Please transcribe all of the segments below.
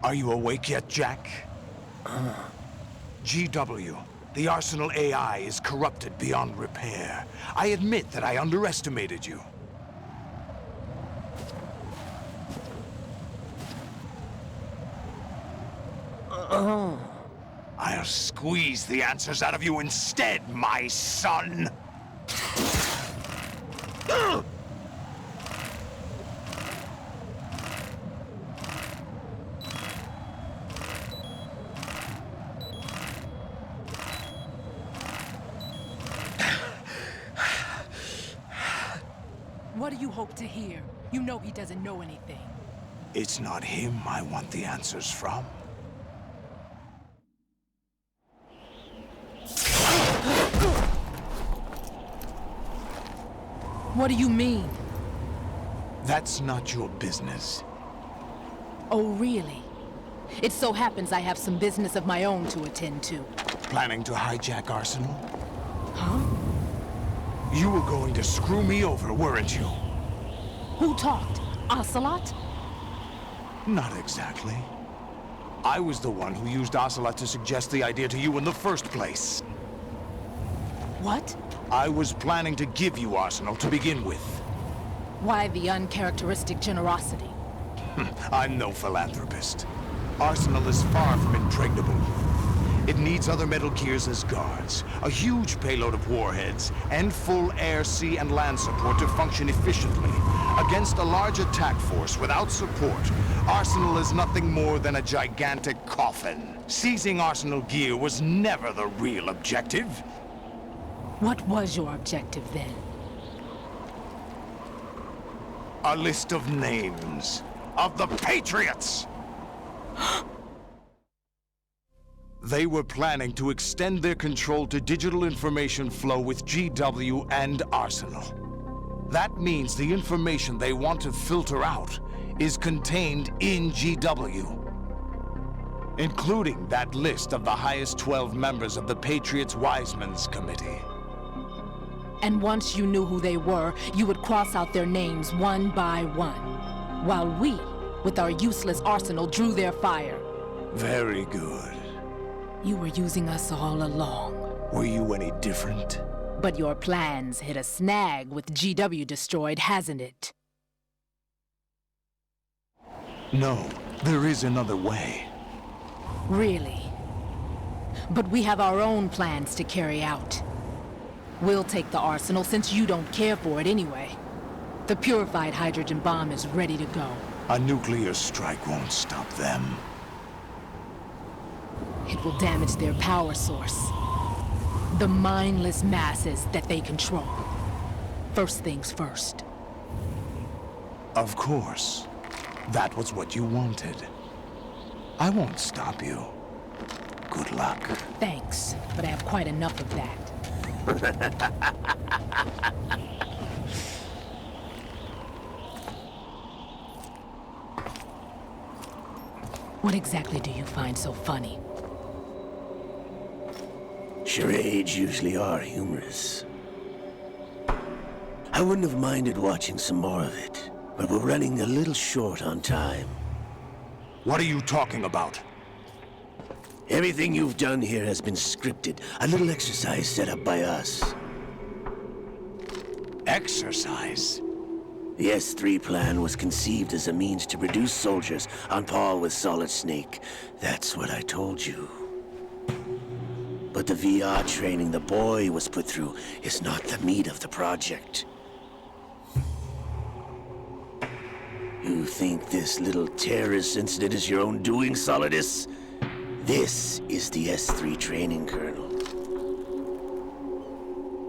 Are you awake yet, Jack? GW, the Arsenal AI is corrupted beyond repair. I admit that I underestimated you. I'll squeeze the answers out of you instead, my son! What do you hope to hear? You know he doesn't know anything. It's not him I want the answers from. What do you mean? That's not your business. Oh, really? It so happens I have some business of my own to attend to. Planning to hijack Arsenal? Huh? You were going to screw me over, weren't you? Who talked? Ocelot? Not exactly. I was the one who used Ocelot to suggest the idea to you in the first place. What? I was planning to give you Arsenal to begin with. Why the uncharacteristic generosity? I'm no philanthropist. Arsenal is far from impregnable. It needs other Metal Gears as guards, a huge payload of warheads, and full air, sea, and land support to function efficiently. Against a large attack force without support, Arsenal is nothing more than a gigantic coffin. Seizing Arsenal gear was never the real objective. What was your objective then? A list of names of the Patriots! They were planning to extend their control to digital information flow with GW and Arsenal. That means the information they want to filter out is contained in GW, including that list of the highest 12 members of the Patriots' Wiseman's Committee. And once you knew who they were, you would cross out their names one by one, while we, with our useless arsenal, drew their fire. Very good. You were using us all along. Were you any different? But your plans hit a snag with GW destroyed, hasn't it? No, there is another way. Really? But we have our own plans to carry out. We'll take the arsenal since you don't care for it anyway. The purified hydrogen bomb is ready to go. A nuclear strike won't stop them. It will damage their power source. The mindless masses that they control. First things first. Of course. That was what you wanted. I won't stop you. Good luck. Thanks, but I have quite enough of that. What exactly do you find so funny? Charades usually are humorous. I wouldn't have minded watching some more of it, but we're running a little short on time. What are you talking about? Everything you've done here has been scripted, a little exercise set up by us. Exercise? The S3 plan was conceived as a means to produce soldiers on par with Solid Snake. That's what I told you. But the VR training the boy was put through is not the meat of the project. You think this little terrorist incident is your own doing, Solidus? This is the S3 training kernel.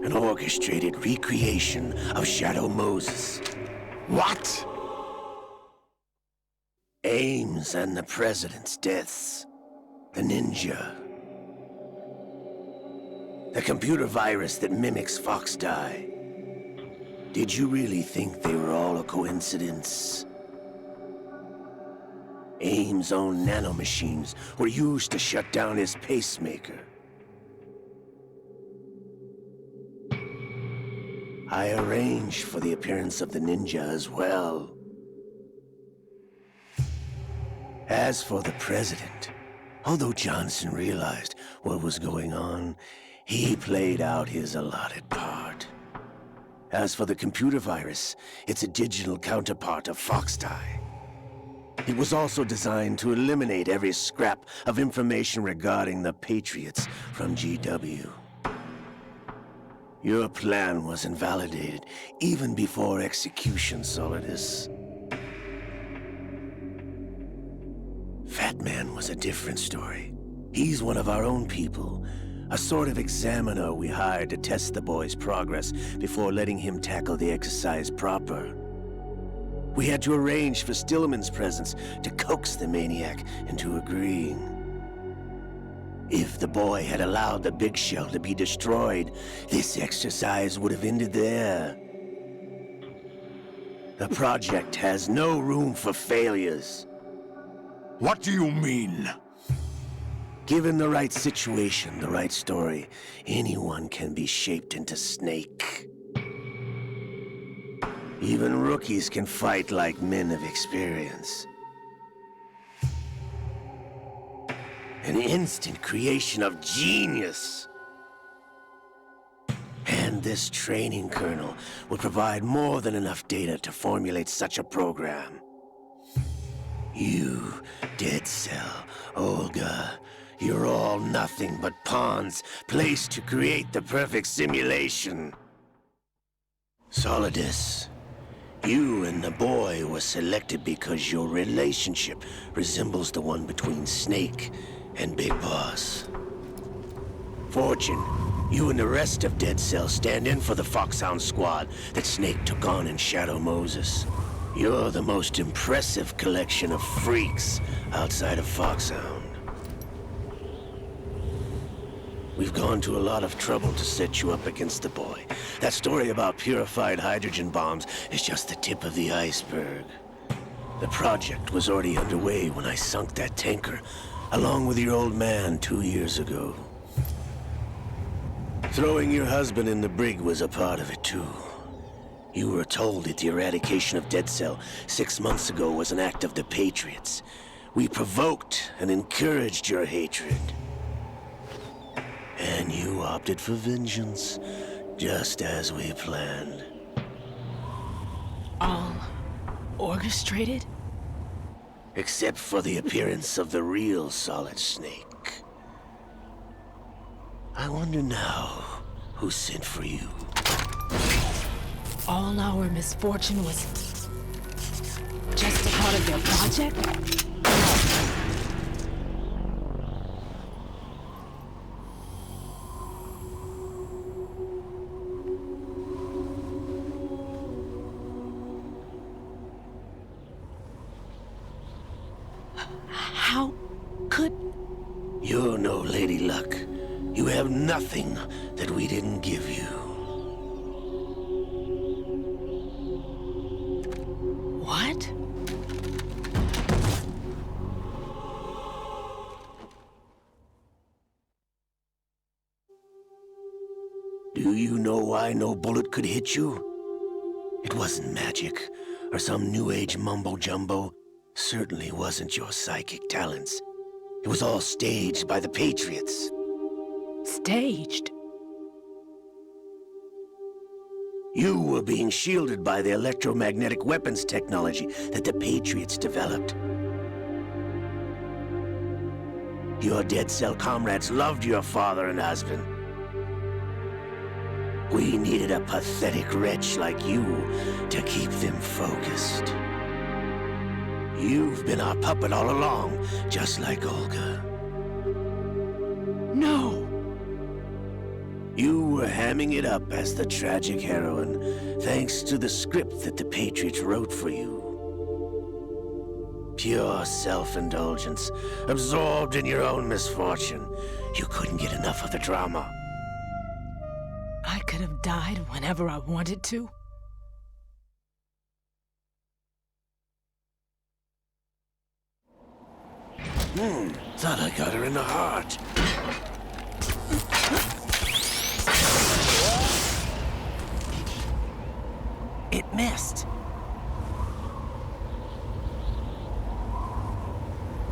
An orchestrated recreation of Shadow Moses. What? Ames and the President's deaths. The ninja. The computer virus that mimics Fox Die. Did you really think they were all a coincidence? Ames' own nanomachines were used to shut down his pacemaker. I arranged for the appearance of the ninja as well. As for the president, although Johnson realized what was going on, he played out his allotted part. As for the computer virus, it's a digital counterpart of Foxtie. It was also designed to eliminate every scrap of information regarding the Patriots from GW. Your plan was invalidated even before execution, Solidus. Fat Man was a different story. He's one of our own people, a sort of examiner we hired to test the boy's progress before letting him tackle the exercise proper. We had to arrange for Stillman's presence to coax the maniac into agreeing. If the boy had allowed the big shell to be destroyed, this exercise would have ended there. The project has no room for failures. What do you mean? Given the right situation, the right story, anyone can be shaped into Snake. Even rookies can fight like men of experience. An instant creation of genius. And this training kernel would provide more than enough data to formulate such a program. You, Dead Cell, Olga, you're all nothing but pawns placed to create the perfect simulation. Solidus, you and the boy were selected because your relationship resembles the one between Snake and Big Boss. Fortune, you and the rest of Dead Cell stand in for the Foxhound squad that Snake took on in Shadow Moses. You're the most impressive collection of freaks outside of Foxhound. We've gone to a lot of trouble to set you up against the boy. That story about purified hydrogen bombs is just the tip of the iceberg. The project was already underway when I sunk that tanker, along with your old man 2 years ago. Throwing your husband in the brig was a part of it too. You were told that the eradication of Dead Cell 6 months ago was an act of the Patriots. We provoked and encouraged your hatred. And you opted for vengeance, just as we planned. All orchestrated? Except for the appearance of the real Solid Snake. I wonder now who sent for you. All our misfortune was just a part of their project? How could... You're no Lady Luck. You have nothing that we didn't give you. What? Do you know why no bullet could hit you? It wasn't magic, or some new age mumbo-jumbo. Certainly wasn't your psychic talents. It was all staged by the Patriots. Staged? You were being shielded by the electromagnetic weapons technology that the Patriots developed. Your Dead Cell comrades loved your father and husband. We needed a pathetic wretch like you to keep them focused. You've been our puppet all along, just like Olga. No! You were hamming it up as the tragic heroine, thanks to the script that the Patriots wrote for you. Pure self-indulgence, absorbed in your own misfortune. You couldn't get enough of the drama. I could have died whenever I wanted to. Thought I got her in the heart. It missed.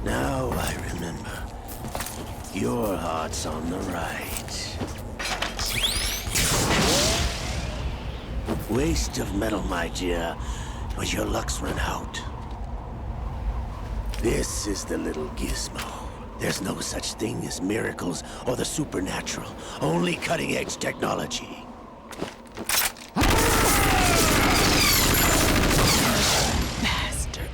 Now I remember. Your heart's on the right. Waste of metal, my dear, but your luck's run out. This is the little gizmo. There's no such thing as miracles or the supernatural. Only cutting-edge technology. Bastard.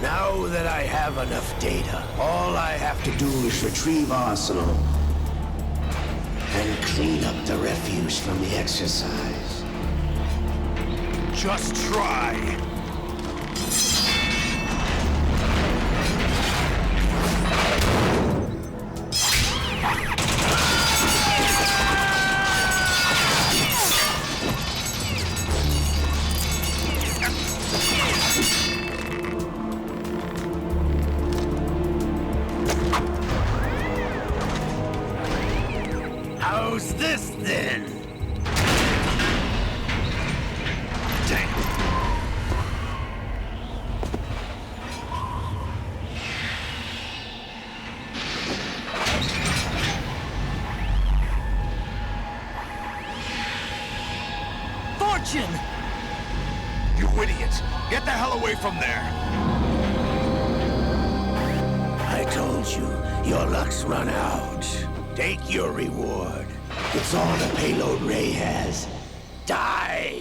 Now that I have enough data, all I have to do is retrieve Arsenal and clean up the refuse from the exercise. Just try. How's this then? Damn. Fortune! You idiot! Get the hell away from there! I told you, your luck's run out. Take your reward. It's all the payload Ray has. Die!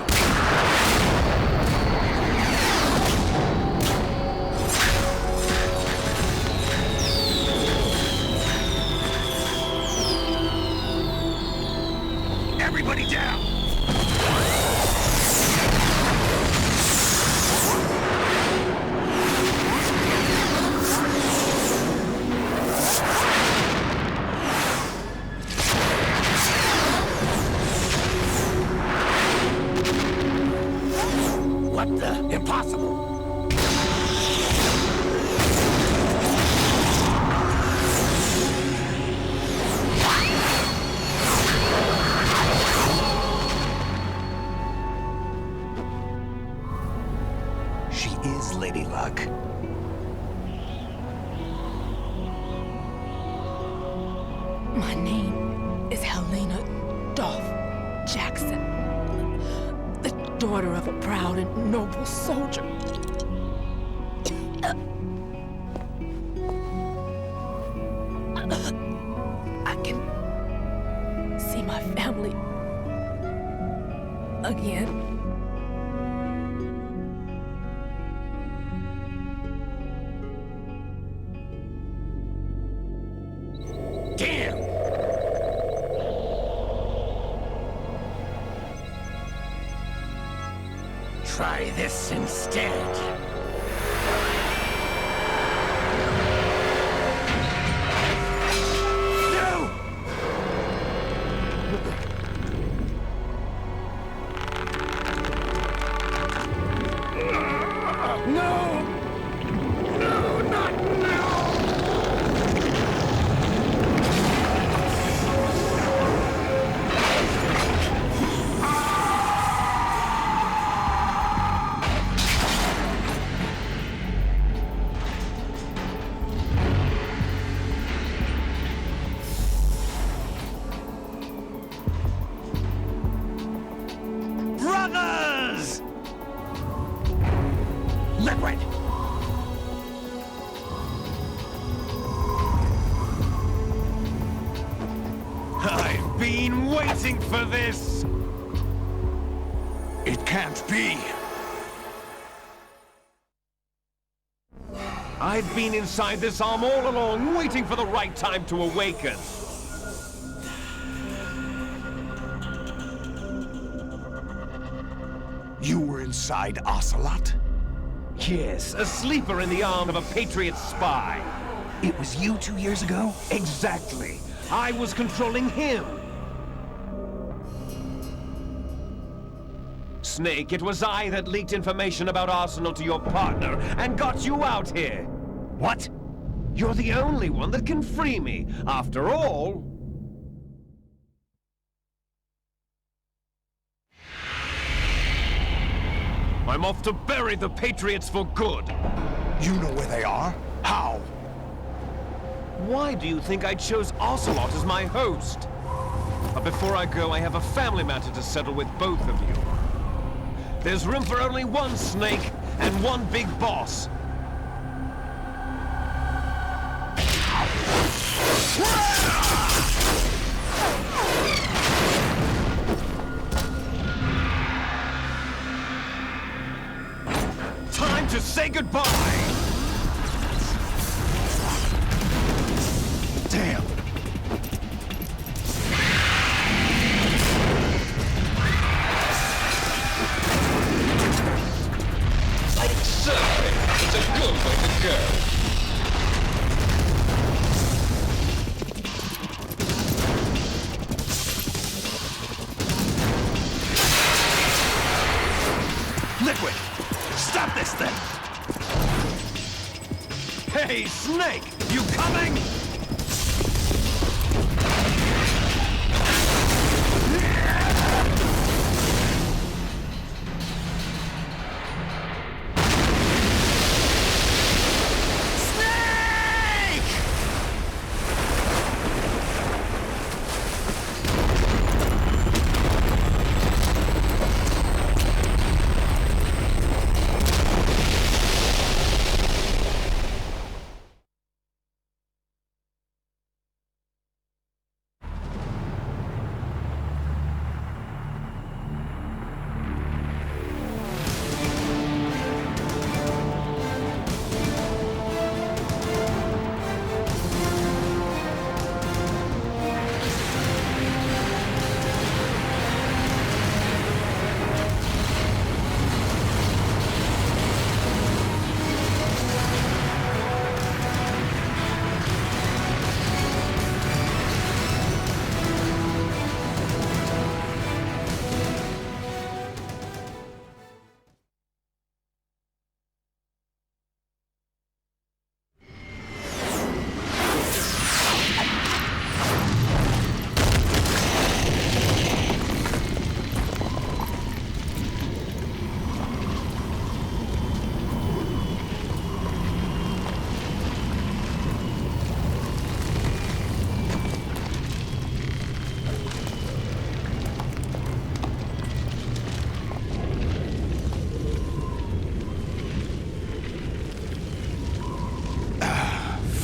Everybody down! What the? Impossible! She is Lady Luck. My name is Helena Dolph Jackson, the daughter of a proud and noble soldier. I can see my family again. Damn! Try this instead. No! No! No, not now! Brothers! Liquid! I've been waiting for this! It can't be! I've been inside this arm all along, waiting for the right time to awaken. You were inside Ocelot? Yes, a sleeper in the arm of a Patriot spy. It was you 2 years ago? Exactly. I was controlling him. Snake, it was I that leaked information about Arsenal to your partner and got you out here. What? You're the only one that can free me. After all... I'm off to bury the Patriots for good. You know where they are? How? Why do you think I chose Ocelot as my host? But before I go, I have a family matter to settle with both of you. There's room for only one Snake and one big boss. Time to say goodbye! Damn! Certainly, it's a good way to go. Liquid! Stop this thing! Hey, Snake! You coming?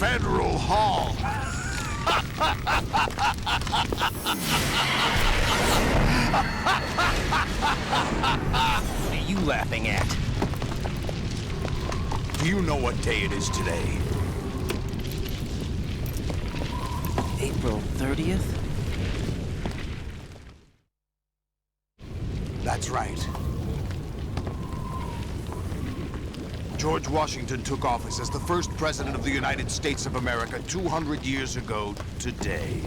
Federal Hall. What are you laughing at? Do you know what day it is today? April 30th? That's right. George Washington took office as the first president of the United States of America 200 years ago today.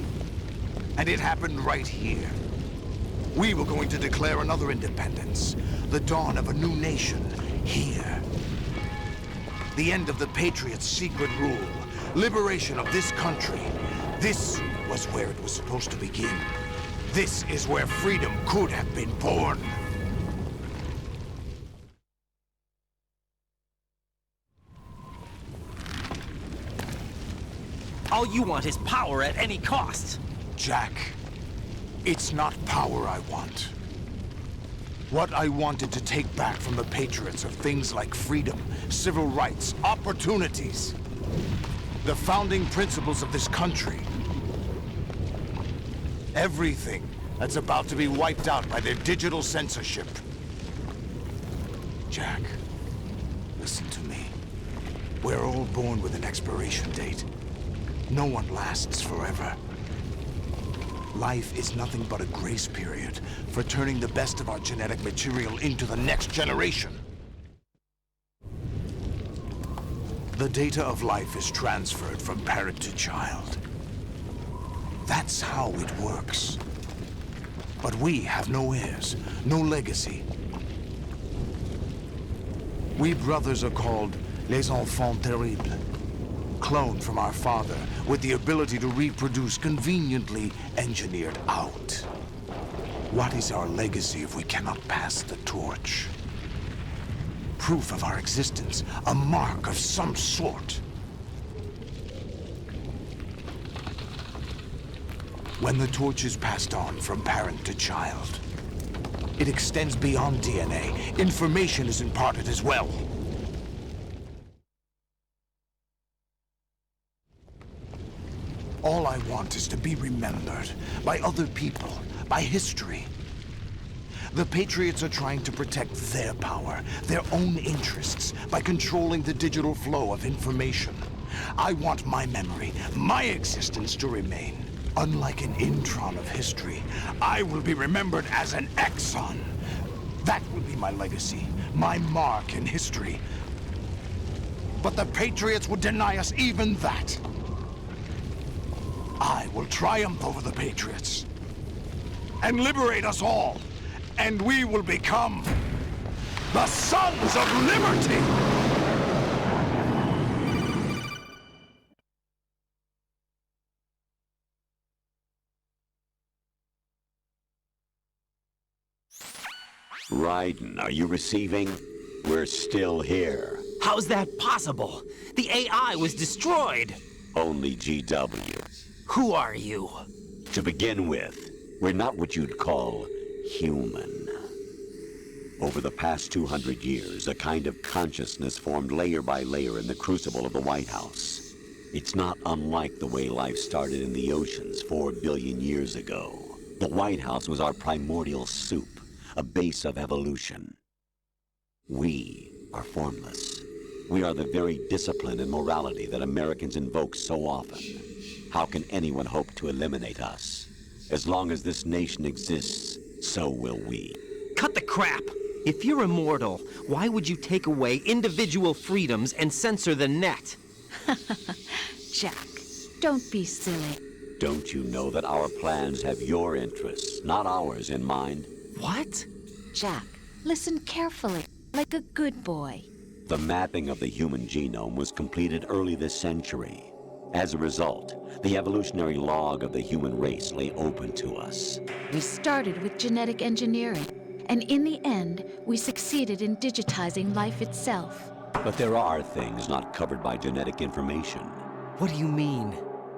And it happened right here. We were going to declare another independence, the dawn of a new nation, here. The end of the Patriots' secret rule, liberation of this country. This was where it was supposed to begin. This is where freedom could have been born. All you want is power at any cost. Jack, it's not power I want. What I wanted to take back from the Patriots are things like freedom, civil rights, opportunities. The founding principles of this country. Everything that's about to be wiped out by their digital censorship. Jack, listen to me. We're all born with an expiration date. No one lasts forever. Life is nothing but a grace period for turning the best of our genetic material into the next generation. The data of life is transferred from parent to child. That's how it works. But we have no heirs, no legacy. We brothers are called les enfants terribles, cloned from our father with the ability to reproduce conveniently engineered out. What is our legacy if we cannot pass the torch? Proof of our existence, a mark of some sort. When the torch is passed on from parent to child, it extends beyond DNA. Information is imparted as well. All I want is to be remembered by other people, by history. The Patriots are trying to protect their power, their own interests, by controlling the digital flow of information. I want my memory, my existence to remain. Unlike an intron of history, I will be remembered as an exon. That will be my legacy, my mark in history. But the Patriots would deny us even that. I will triumph over the Patriots and liberate us all, and we will become the Sons of Liberty! Raiden, are you receiving? We're still here. How's that possible? The AI was destroyed. Only GW. Who are you? To begin with, we're not what you'd call human. Over the past 200 years, a kind of consciousness formed layer by layer in the crucible of the White House. It's not unlike the way life started in the oceans 4 billion years ago. The White House was our primordial soup, a base of evolution. We are formless. We are the very discipline and morality that Americans invoke so often. How can anyone hope to eliminate us? As long as this nation exists, so will we. Cut the crap! If you're immortal, why would you take away individual freedoms and censor the net? Jack, don't be silly. Don't you know that our plans have your interests, not ours, in mind? What? Jack, listen carefully, like a good boy. The mapping of the human genome was completed early this century. As a result, the evolutionary log of the human race lay open to us. We started with genetic engineering, and in the end, we succeeded in digitizing life itself. But there are things not covered by genetic information. What do you mean?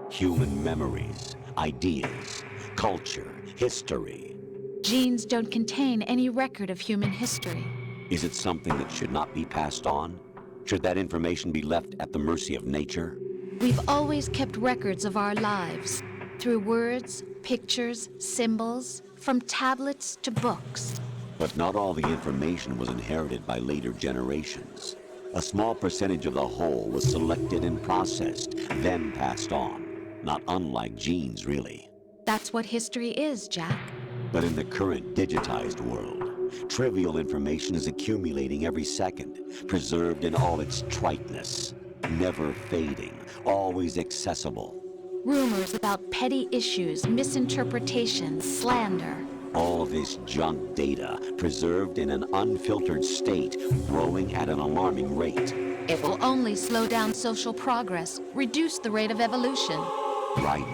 Human memories, ideas, culture, history. Genes don't contain any record of human history. Is it something that should not be passed on? Should that information be left at the mercy of nature? We've always kept records of our lives, through words, pictures, symbols, from tablets to books. But not all the information was inherited by later generations. A small percentage of the whole was selected and processed, then passed on. Not unlike genes, really. That's what history is, Jack. But in the current digitized world, trivial information is accumulating every second, preserved in all its triteness, never fading, always accessible. Rumors about petty issues, misinterpretations, slander. All this junk data, preserved in an unfiltered state, growing at an alarming rate. It will only slow down social progress, reduce the rate of evolution. Right.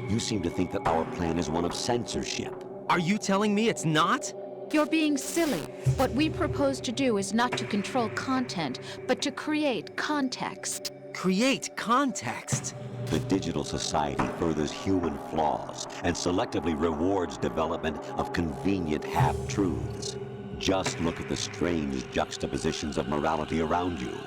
You seem to think that our plan is one of censorship. Are you telling me it's not? You're being silly. What we propose to do is not to control content, but to create context. Create context. The digital society furthers human flaws and selectively rewards development of convenient half-truths. Just look at the strange juxtapositions of morality around you.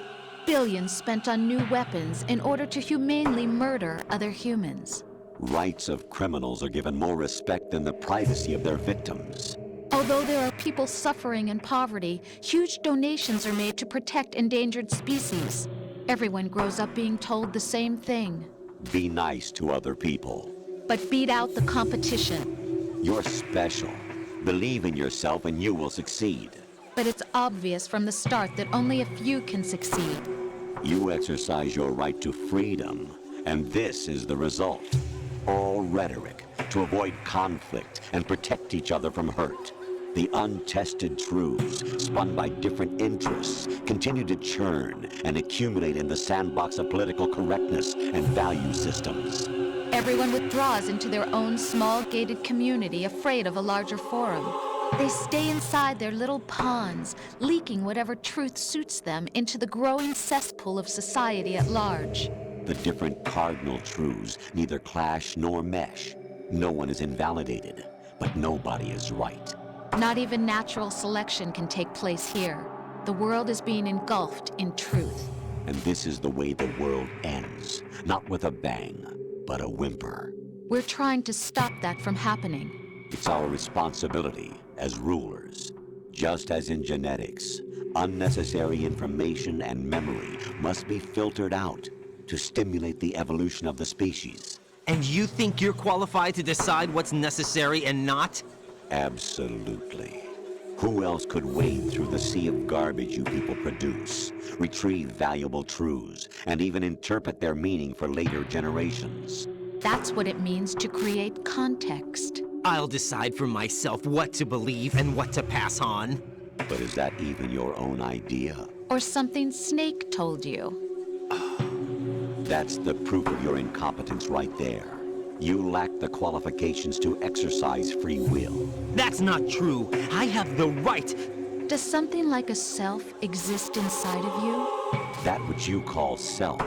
Billions spent on new weapons in order to humanely murder other humans. Rights of criminals are given more respect than the privacy of their victims. Although there are people suffering in poverty, huge donations are made to protect endangered species. Everyone grows up being told the same thing. Be nice to other people. But beat out the competition. You're special. Believe in yourself and you will succeed. But it's obvious from the start that only a few can succeed. You exercise your right to freedom, and this is the result. All rhetoric to avoid conflict and protect each other from hurt. The untested truths, spun by different interests, continue to churn and accumulate in the sandbox of political correctness and value systems. Everyone withdraws into their own small gated community, afraid of a larger forum. They stay inside their little ponds, leaking whatever truth suits them into the growing cesspool of society at large. The different cardinal truths neither clash nor mesh. No one is invalidated, but nobody is right. Not even natural selection can take place here. The world is being engulfed in truth. And this is the way the world ends, not with a bang, but a whimper. We're trying to stop that from happening. It's our responsibility as rulers. Just as in genetics, unnecessary information and memory must be filtered out to stimulate the evolution of the species. And you think you're qualified to decide what's necessary and not? Absolutely. Who else could wade through the sea of garbage you people produce, retrieve valuable truths, and even interpret their meaning for later generations? That's what it means to create context. I'll decide for myself what to believe and what to pass on. But is that even your own idea? Or something Snake told you? That's the proof of your incompetence right there. You lack the qualifications to exercise free will. That's not true. I have the right. Does something like a self exist inside of you? That which you call self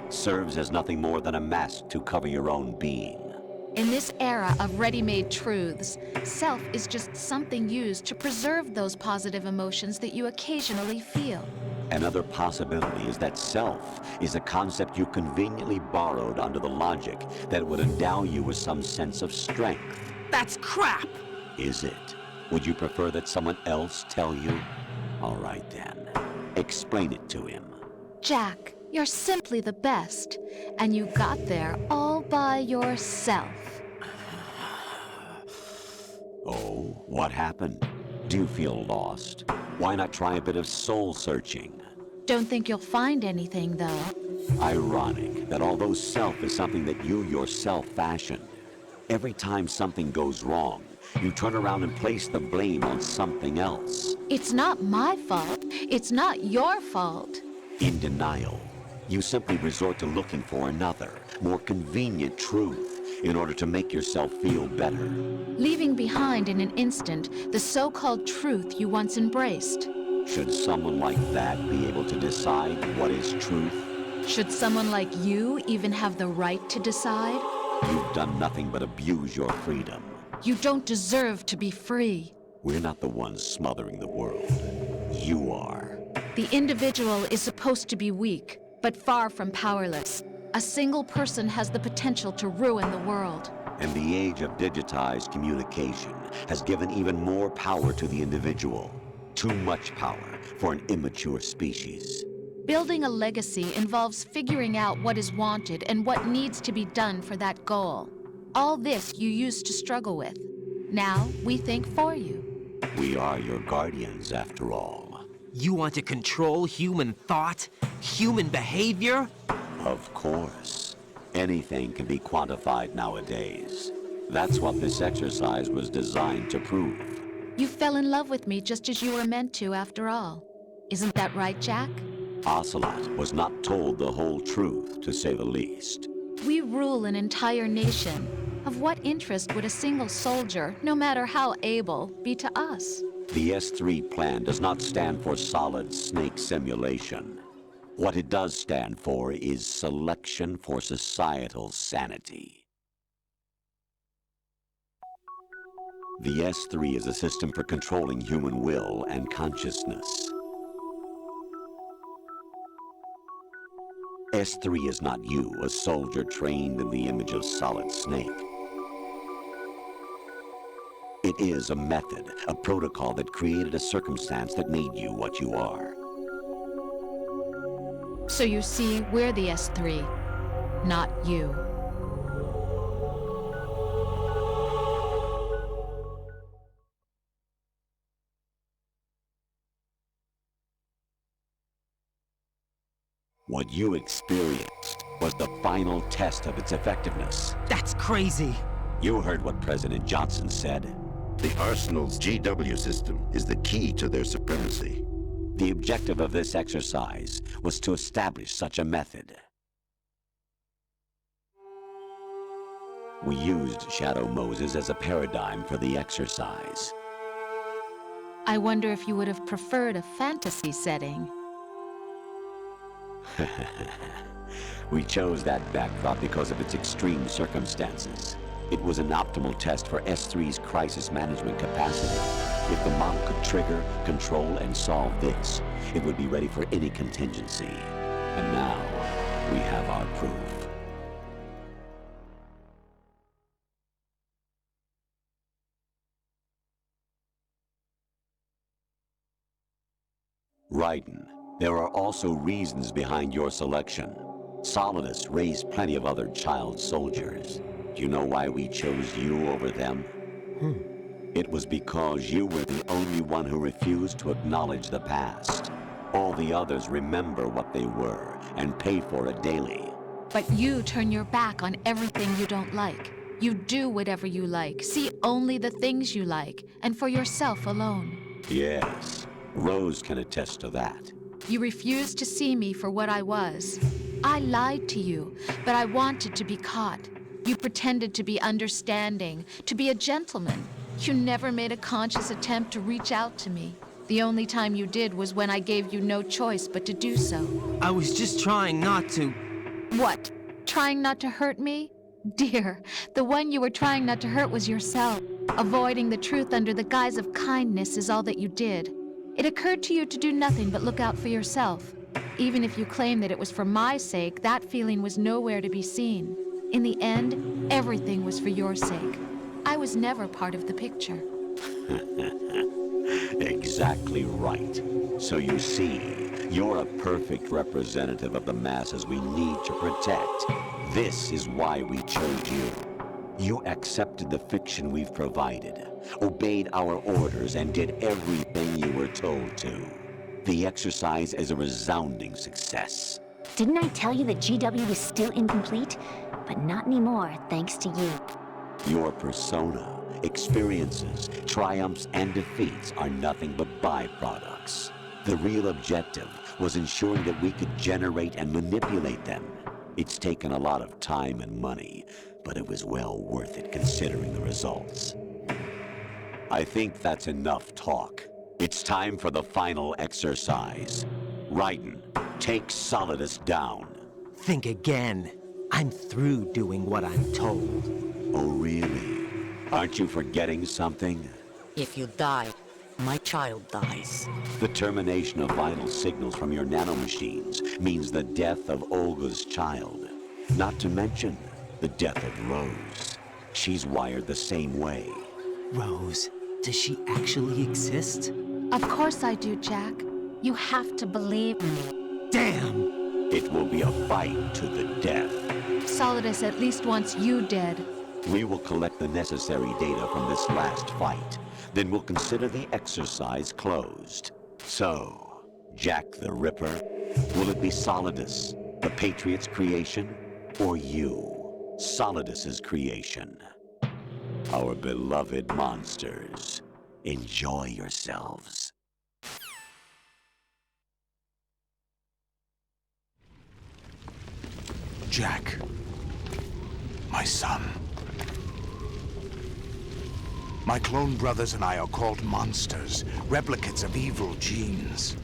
serves as nothing more than a mask to cover your own being. In this era of ready-made truths, self is just something used to preserve those positive emotions that you occasionally feel. Another possibility is that self is a concept you conveniently borrowed under the logic that would endow you with some sense of strength. That's crap! Is it? Would you prefer that someone else tell you? All right then. Explain it to him. Jack, you're simply the best, and you got there all by yourself. Oh, what happened? Do you feel lost? Why not try a bit of soul searching? Don't think you'll find anything, though. Ironic that although self is something that you yourself fashioned, every time something goes wrong, you turn around and place the blame on something else. It's not my fault. It's not your fault. In denial, you simply resort to looking for another, more convenient truth in order to make yourself feel better. Leaving behind in an instant the so-called truth you once embraced. Should someone like that be able to decide what is truth? Should someone like you even have the right to decide? You've done nothing but abuse your freedom. You don't deserve to be free. We're not the ones smothering the world. You are. The individual is supposed to be weak, but far from powerless. A single person has the potential to ruin the world. And the age of digitized communication has given even more power to the individual. Too much power for an immature species. Building a legacy involves figuring out what is wanted and what needs to be done for that goal. All this you used to struggle with. Now we think for you. We are your guardians, after all. You want to control human thought? Human behavior? Of course. Anything can be quantified nowadays. That's what this exercise was designed to prove. You fell in love with me just as you were meant to, after all. Isn't that right, Jack? Ocelot was not told the whole truth, to say the least. We rule an entire nation. Of what interest would a single soldier, no matter how able, be to us? The S3 plan does not stand for Solid Snake simulation. What it does stand for is selection for societal sanity. The S3 is a system for controlling human will and consciousness. S3 is not you, a soldier trained in the image of Solid Snake. It is a method, a protocol that created a circumstance that made you what you are. So you see, we're the S3, not you. What you experienced was the final test of its effectiveness. That's crazy. You heard what President Johnson said. The Arsenal's GW system is the key to their supremacy. The objective of this exercise was to establish such a method. We used Shadow Moses as a paradigm for the exercise. I wonder if you would have preferred a fantasy setting. We chose that backdrop because of its extreme circumstances. It was an optimal test for S3's crisis management capacity. If the model could trigger, control, and solve this, it would be ready for any contingency. And now, we have our proof. Raiden, there are also reasons behind your selection. Solidus raised plenty of other child soldiers. Do you know why we chose you over them? It was because you were the only one who refused to acknowledge the past. All the others remember what they were and pay for it daily. But you turn your back on everything you don't like. You do whatever you like, see only the things you like, and for yourself alone. Yes, Rose can attest to that. You refused to see me for what I was. I lied to you, but I wanted to be caught. You pretended to be understanding, to be a gentleman. You never made a conscious attempt to reach out to me. The only time you did was when I gave you no choice but to do so. I was just trying not to. What? Trying not to hurt me? Dear, the one you were trying not to hurt was yourself. Avoiding the truth under the guise of kindness is all that you did. It occurred to you to do nothing but look out for yourself. Even if you claim that it was for my sake, that feeling was nowhere to be seen. In the end, everything was for your sake. I was never part of the picture. Exactly right. So you see, you're a perfect representative of the masses we need to protect. This is why we chose you. You accepted the fiction we've provided, obeyed our orders, and did everything you were told to. The exercise is a resounding success. Didn't I tell you that GW was still incomplete? But not anymore, thanks to you. Your persona, experiences, triumphs, and defeats are nothing but byproducts. The real objective was ensuring that we could generate and manipulate them. It's taken a lot of time and money, but it was well worth it considering the results. I think that's enough talk. It's time for the final exercise. Raiden, take Solidus down. Think again. I'm through doing what I'm told. Oh, really? Aren't you forgetting something? If you die, my child dies. The termination of vital signals from your nanomachines means the death of Olga's child. Not to mention the death of Rose. She's wired the same way. Rose, does she actually exist? Of course I do, Jack. You have to believe me. Damn! It will be a fight to the death. Solidus at least wants you dead. We will collect the necessary data from this last fight. Then we'll consider the exercise closed. So, Jack the Ripper, will it be Solidus, the Patriot's creation, or you, Solidus's creation? Our beloved monsters, enjoy yourselves. Jack, my son. My clone brothers and I are called monsters, replicates of evil genes.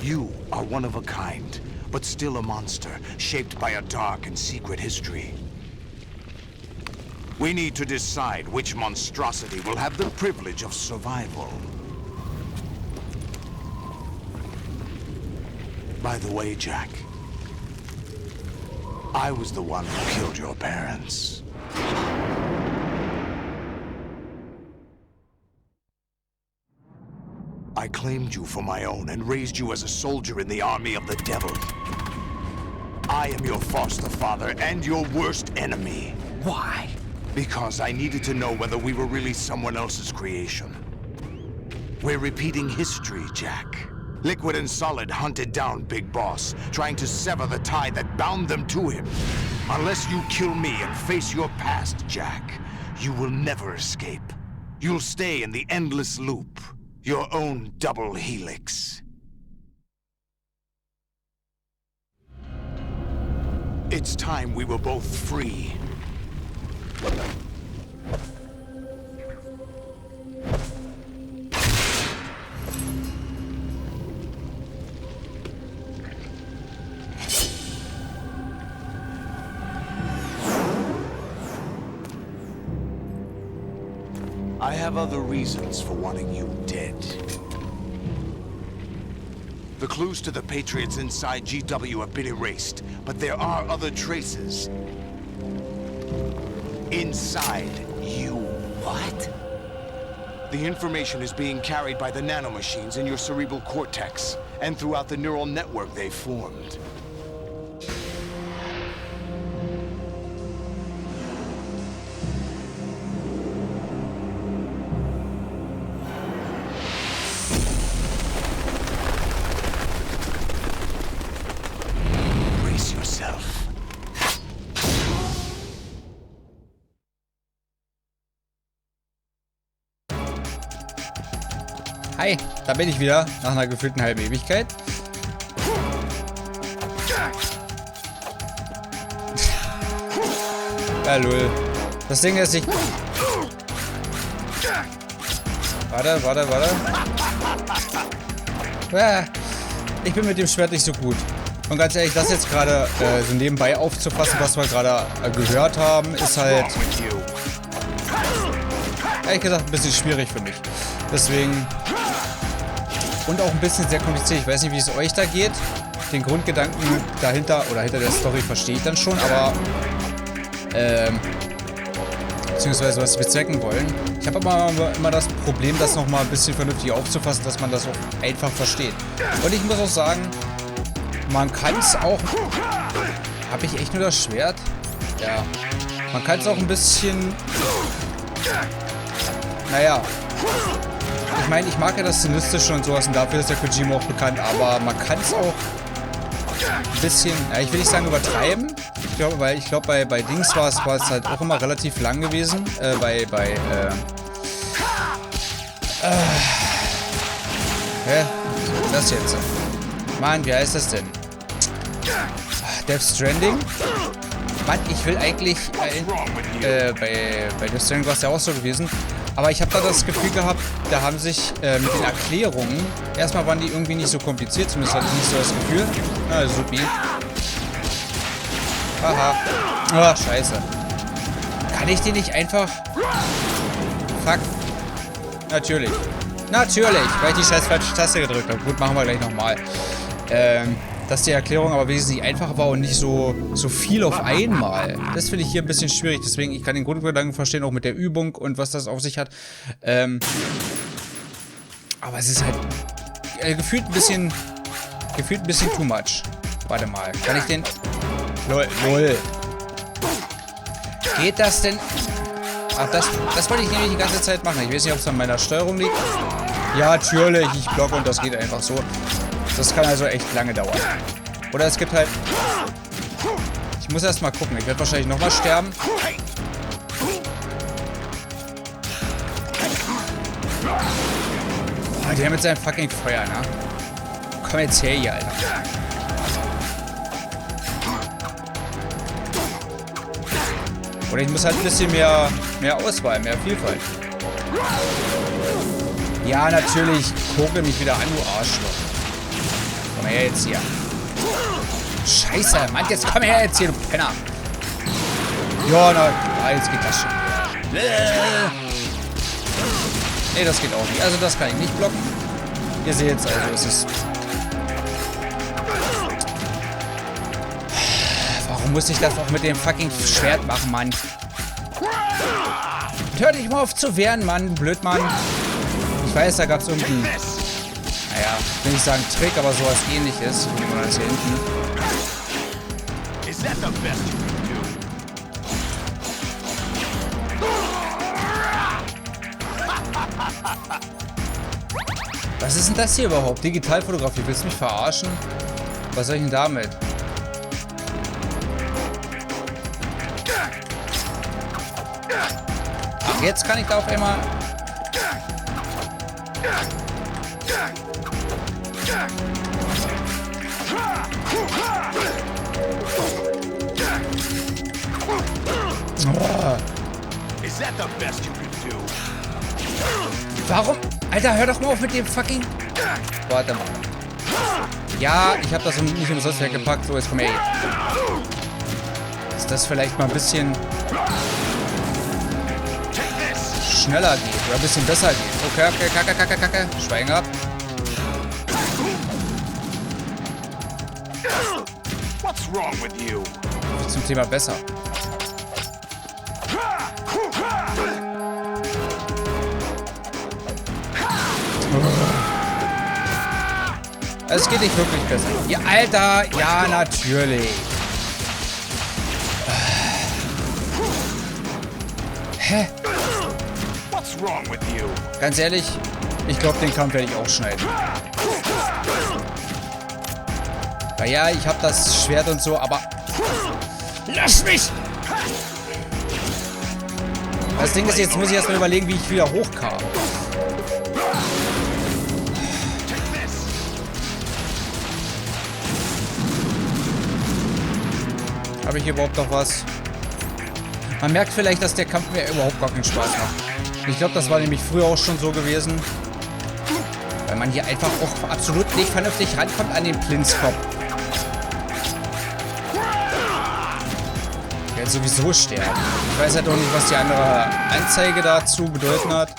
You are one of a kind, but still a monster, shaped by a dark and secret history. We need to decide which monstrosity will have the privilege of survival. By the way, Jack, I was the one who killed your parents. I claimed you for my own and raised you as a soldier in the army of the devil. I am your foster father and your worst enemy. Why? Because I needed to know whether we were really someone else's creation. We're repeating history, Jack. Liquid and Solid hunted down Big Boss, trying to sever the tie that bound them to him. Unless you kill me and face your past, Jack, you will never escape. You'll stay in the endless loop, your own double helix. It's time we were both free. I have other reasons for wanting you dead. The clues to the Patriots inside GW have been erased, but there are other traces. Inside you. What? The information is being carried by the nanomachines in your cerebral cortex, and throughout the neural network they've formed. Hi, da bin ich wieder, nach einer gefühlten halben Ewigkeit. Ja, lol. Das Ding ist, Warte. Ich bin mit dem Schwert nicht so gut. Und ganz ehrlich, das jetzt gerade so nebenbei aufzufassen, was wir gerade gehört haben, ist halt, ehrlich gesagt, ein bisschen schwierig für mich. Deswegen... Und auch ein bisschen sehr kompliziert. Ich weiß nicht, wie es euch da geht. Den Grundgedanken dahinter oder hinter der Story verstehe ich dann schon, aber beziehungsweise was wir bezwecken wollen. Ich habe aber immer das Problem, das nochmal ein bisschen vernünftig aufzufassen, dass man das auch einfach versteht. Und ich muss auch sagen, man kann es auch... Habe ich echt nur das Schwert? Ja. Man kann es auch ein bisschen... Naja... Ich meine, ich mag ja das Stilistische und sowas und dafür ist der Kojima auch bekannt, aber man kann es auch ein bisschen, ja, ich will nicht sagen übertreiben, ich glaube, bei Dings war es halt auch immer relativ lang gewesen, das jetzt? Mann, wie heißt das denn? Death Stranding? Mann, ich will eigentlich, bei Death Stranding war es ja auch so gewesen, aber ich habe da das Gefühl gehabt, da haben sich mit den Erklärungen, erstmal waren die irgendwie nicht so kompliziert, zumindest hatte ich nicht so das Gefühl. Ah, supi. Haha. Ah, scheiße. Kann ich den nicht einfach... Fuck. Natürlich. Natürlich, weil ich die scheiß falsche Taste gedrückt habe. Gut, machen wir gleich nochmal. Dass die Erklärung aber wesentlich einfacher war und nicht so viel auf einmal. Das finde ich hier ein bisschen schwierig. Deswegen, ich kann den Grundgedanken verstehen, auch mit der Übung und was das auf sich hat. Aber es ist halt gefühlt ein bisschen too much. Warte mal, kann ich den... Lol. Geht das denn... Ach, das wollte ich nämlich die ganze Zeit machen. Ich weiß nicht, ob es an meiner Steuerung liegt. Ja, natürlich, ich blocke und das geht einfach so. Das kann also echt lange dauern. Oder es gibt halt... Ich muss erst mal gucken. Ich werde wahrscheinlich nochmal sterben. Boah, der mit seinem fucking Feuer, ne? Komm jetzt her hier, Alter. Oder ich muss halt ein bisschen mehr Auswahl, mehr Vielfalt. Ja, natürlich. Kogel mich wieder an, du Arschloch. Komm her jetzt hier. Scheiße, Mann, jetzt komm her jetzt hier, du Penner. Ja, na, jetzt geht das schon. Nee, das geht auch nicht. Also das kann ich nicht blocken. Ihr seht jetzt, also es ist... Warum muss ich das auch mit dem fucking Schwert machen, Mann? Hör dich mal auf zu wehren, Mann, Blödmann. Ich weiß, da gab es irgendwie... naja, ich will nicht sagen Trick, aber sowas ähnliches. Ich nehme mal das hier hinten. Is that the best you can do? Was ist denn das hier überhaupt? Digitalfotografie, willst du mich verarschen? Was soll ich denn damit? Ach, jetzt kann ich da auf einmal... Oh. Is that the best you can do? Warum? Alter, hör doch mal auf mit dem fucking... Warte mal. Ja, ich habe das nicht umsonst weggepackt. So, jetzt komm her. Dass das vielleicht mal ein bisschen schneller geht oder ein bisschen besser geht. Okay, kacke. Schweigen ab. What's wrong with you? Zum Thema besser. Es geht nicht wirklich besser. Ja, Alter, ja, natürlich. Hä? What's wrong with you? Ganz ehrlich, ich glaube, den Kampf werde ich auch schneiden. Ja, ich habe das Schwert und so, aber... Lass mich! Das Ding ist, jetzt muss ich erstmal überlegen, wie ich wieder hochkam. Habe ich hier überhaupt noch was? Man merkt vielleicht, dass der Kampf mir überhaupt gar keinen Spaß macht. Ich glaube, das war nämlich früher auch schon so gewesen. Weil man hier einfach auch absolut nicht vernünftig rankommt an den Plinskopf. Ich werde sowieso sterben. Ich weiß halt auch nicht, was die andere Anzeige dazu bedeuten hat.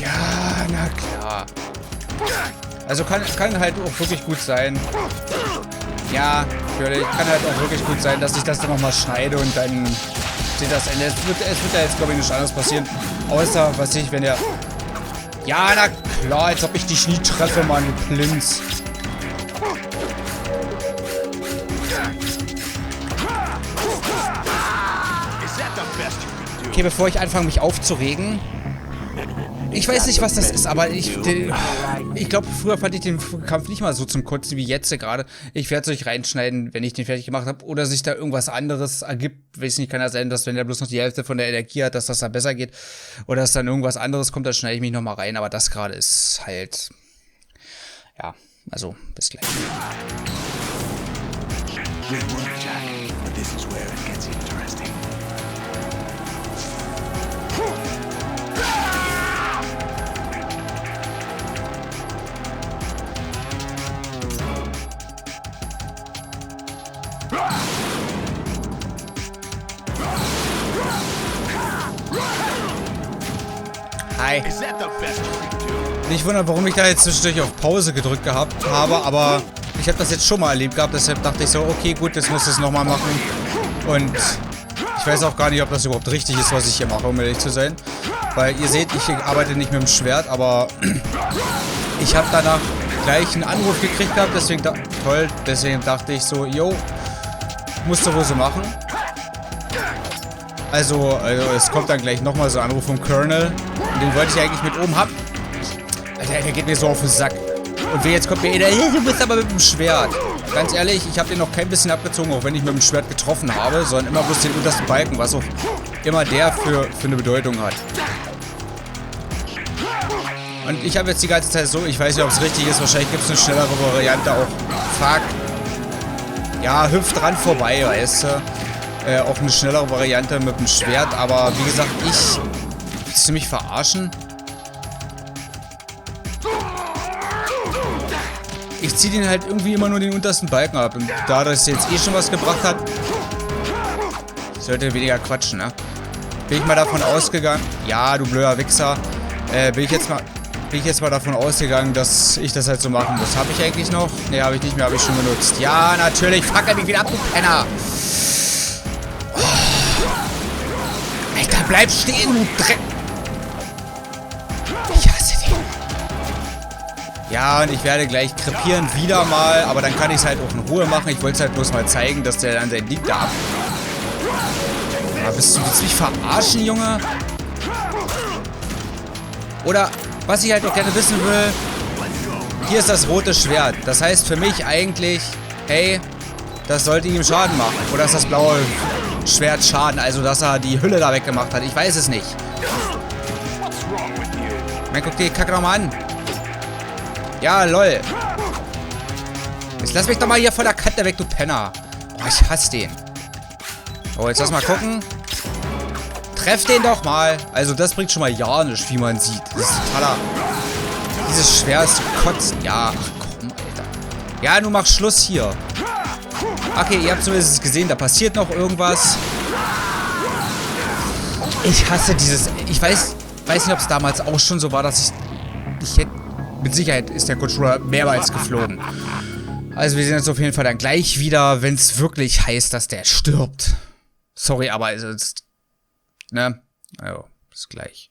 Ja, na klar. Also kann halt auch wirklich gut sein. Ja, natürlich. Kann halt auch wirklich gut sein, dass ich das dann nochmal schneide und dann sieht das Ende. Es wird ja jetzt, glaube ich, nichts anderes passieren. Außer, was ich, wenn der... Ja, na klar, als ob ich dich nie treffe, Mann, Plinz. Okay, bevor ich anfange, mich aufzuregen... Ich weiß nicht, was das ist, aber ich glaube, früher fand ich den Kampf nicht mal so zum Kotzen wie jetzt gerade. Ich werde es euch reinschneiden, wenn ich den fertig gemacht habe. Oder sich da irgendwas anderes ergibt. Weiß nicht, kann ja sein, dass wenn der bloß noch die Hälfte von der Energie hat, dass das dann besser geht. Oder dass dann irgendwas anderes kommt, dann schneide ich mich nochmal rein. Aber das gerade ist halt... Ja, also, bis gleich. Good work, Jack. But this is where it gets interesting. Hi. Nicht wundern, warum ich da jetzt zwischendurch auf Pause gedrückt gehabt habe, aber ich habe das jetzt schon mal erlebt gehabt, deshalb dachte ich so, okay, gut, jetzt muss ich es nochmal machen. Und ich weiß auch gar nicht, ob das überhaupt richtig ist, was ich hier mache, um ehrlich zu sein. Weil ihr seht, ich arbeite nicht mit dem Schwert, aber ich habe danach gleich einen Anruf gekriegt gehabt, deswegen dachte ich so, yo, musst du wohl so machen. Also es kommt dann gleich nochmal so ein Anruf vom Colonel. Und den wollte ich eigentlich mit oben haben. Alter, der geht mir so auf den Sack. Und jetzt kommt mir jeder, du bist aber mit dem Schwert. Ganz ehrlich, ich habe den noch kein bisschen abgezogen, auch wenn ich mit dem Schwert getroffen habe, sondern immer bloß den untersten Balken, was auch immer der für eine Bedeutung hat. Und ich habe jetzt die ganze Zeit so, ich weiß nicht, ob es richtig ist, wahrscheinlich gibt es eine schnellere Variante auch. Fuck. Ja, hüpft dran vorbei, weißt du. Auch eine schnellere Variante mit dem Schwert, aber wie gesagt, willst du mich verarschen? Ich ziehe den halt irgendwie immer nur den untersten Balken ab. Und da das jetzt eh schon was gebracht hat, sollte weniger quatschen, ne? Bin ich mal davon ausgegangen. Ja, du blöder Wichser. Bin ich jetzt mal davon ausgegangen, dass ich das halt so machen muss. Habe ich eigentlich noch? Ne, habe ich nicht mehr, habe ich schon benutzt. Ja, natürlich. Fuck mich wieder ab, du Penner. Oh. Alter, bleib stehen, du Dreck. Ich hasse dich. Ja, und ich werde gleich krepieren wieder mal, aber dann kann ich es halt auch in Ruhe machen. Ich wollte es halt bloß mal zeigen, dass der dann sein Liegt da ab. Willst du mich verarschen, Junge? Oder, was ich halt auch gerne wissen will, hier ist das rote Schwert. Das heißt für mich eigentlich, hey, das sollte ihm Schaden machen. Oder ist das blaue Schwert Schaden, also dass er die Hülle da weggemacht hat. Ich weiß es nicht. Man, guck dir die Kacke nochmal an. Ja, lol. Jetzt lass mich doch mal hier von der Kante weg, du Penner. Oh, ich hasse den. Oh, jetzt lass mal gucken. Treff den doch mal. Also das bringt schon mal ja nichts, wie man sieht. Das ist totaler... Dieses Schwert ist zu kotzen. Ja, ach komm, Alter. Ja, nun mach Schluss hier. Okay, ihr habt zumindest gesehen, da passiert noch irgendwas. Ich hasse dieses... Ich weiß nicht, ob es damals auch schon so war, dass ich hätte... Mit Sicherheit ist der Controller mehrmals geflogen. Also wir sehen uns auf jeden Fall dann gleich wieder, wenn es wirklich heißt, dass der stirbt. Sorry, aber also... Ne? Also, bis gleich.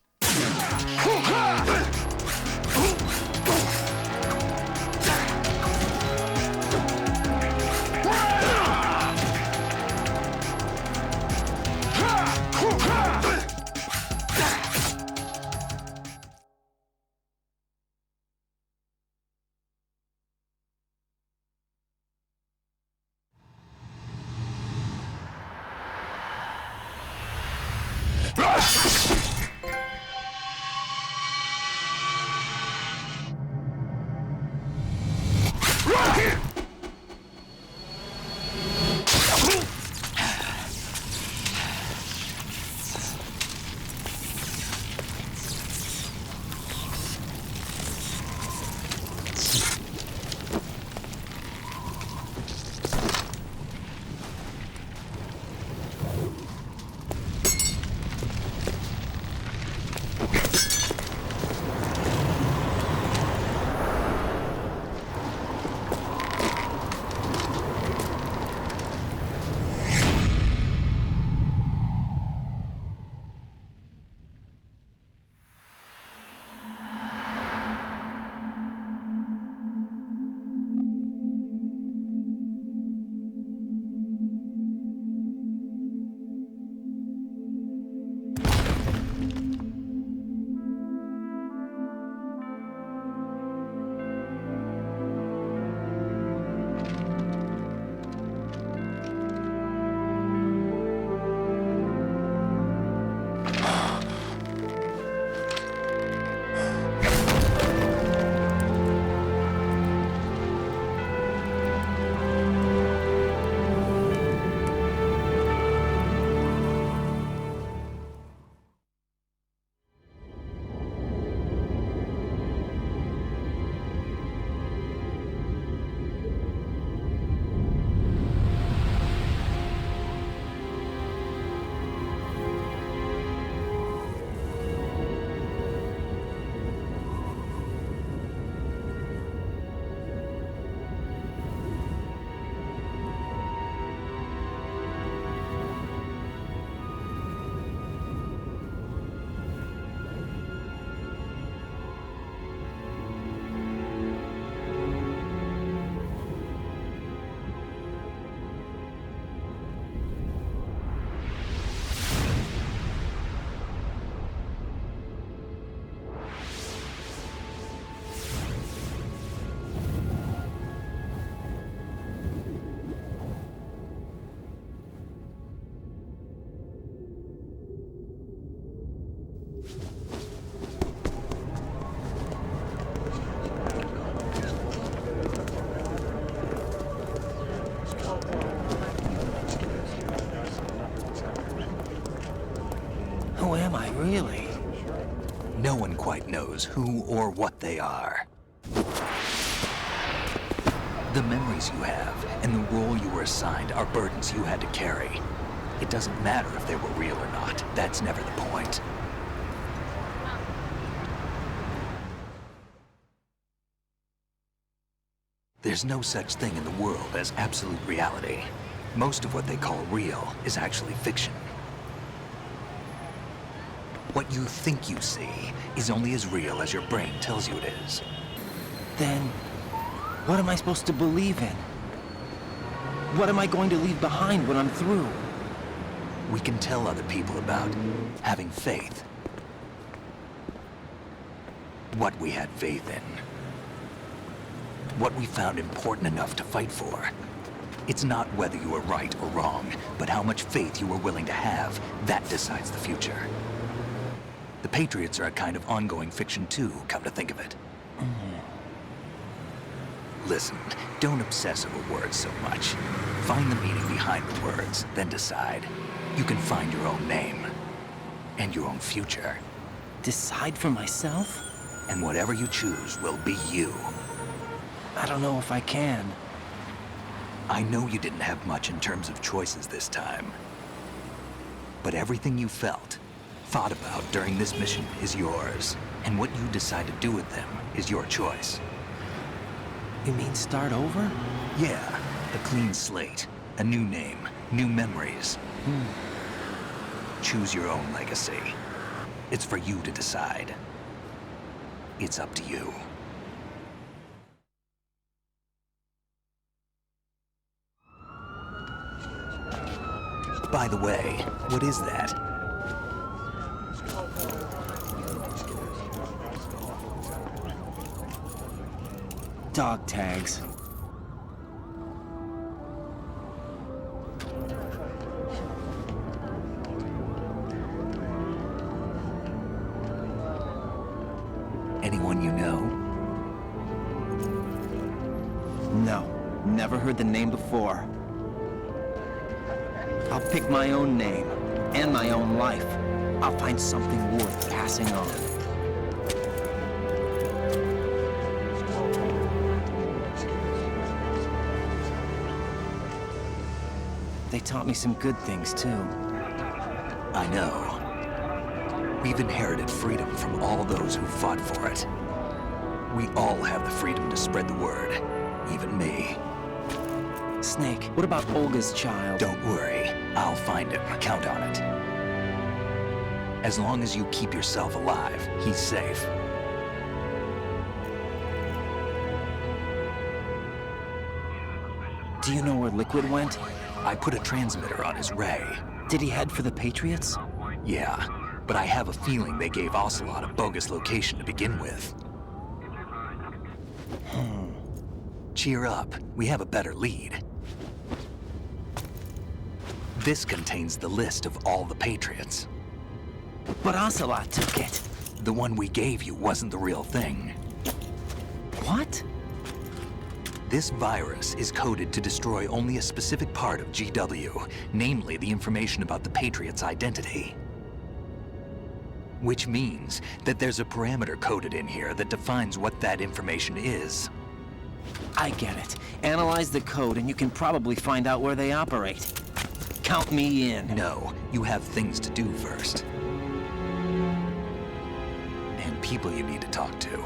Who am I, really? No one quite knows who or what they are. The memories you have and the role you were assigned are burdens you had to carry. It doesn't matter if they were real or not. That's never the point. There's no such thing in the world as absolute reality. Most of what they call real is actually fiction. What you think you see is only as real as your brain tells you it is. Then, what am I supposed to believe in? What am I going to leave behind when I'm through? We can tell other people about having faith. What we had faith in. What we found important enough to fight for. It's not whether you were right or wrong, but how much faith you were willing to have. That decides the future. The Patriots are a kind of ongoing fiction too, come to think of it. Listen, don't obsess over words so much. Find the meaning behind the words, then decide. You can find your own name. And your own future. Decide for myself? And whatever you choose will be you. I don't know if I can. I know you didn't have much in terms of choices this time. But everything you felt, thought about during this mission is yours. And what you decide to do with them is your choice. You mean start over? Yeah, a clean slate, a new name, new memories. Choose your own legacy. It's for you to decide. It's up to you. By the way, what is that? Dog tags. Anyone you know? No, never heard the name before. I'll pick my own name, and my own life. I'll find something worth passing on. They taught me some good things, too. I know. We've inherited freedom from all those who fought for it. We all have the freedom to spread the word, even me. Snake, what about Olga's child? Don't worry, I'll find him. Count on it. As long as you keep yourself alive, he's safe. Do you know where Liquid went? I put a transmitter on his ray. Did he head for the Patriots? Yeah, but I have a feeling they gave Ocelot a bogus location to begin with. Cheer up, we have a better lead. This contains the list of all the Patriots. But Ocelot took it. The one we gave you wasn't the real thing. What? This virus is coded to destroy only a specific part of GW, namely the information about the Patriots' identity. Which means that there's a parameter coded in here that defines what that information is. I get it. Analyze the code and you can probably find out where they operate. Count me in. No, you have things to do first. And people you need to talk to.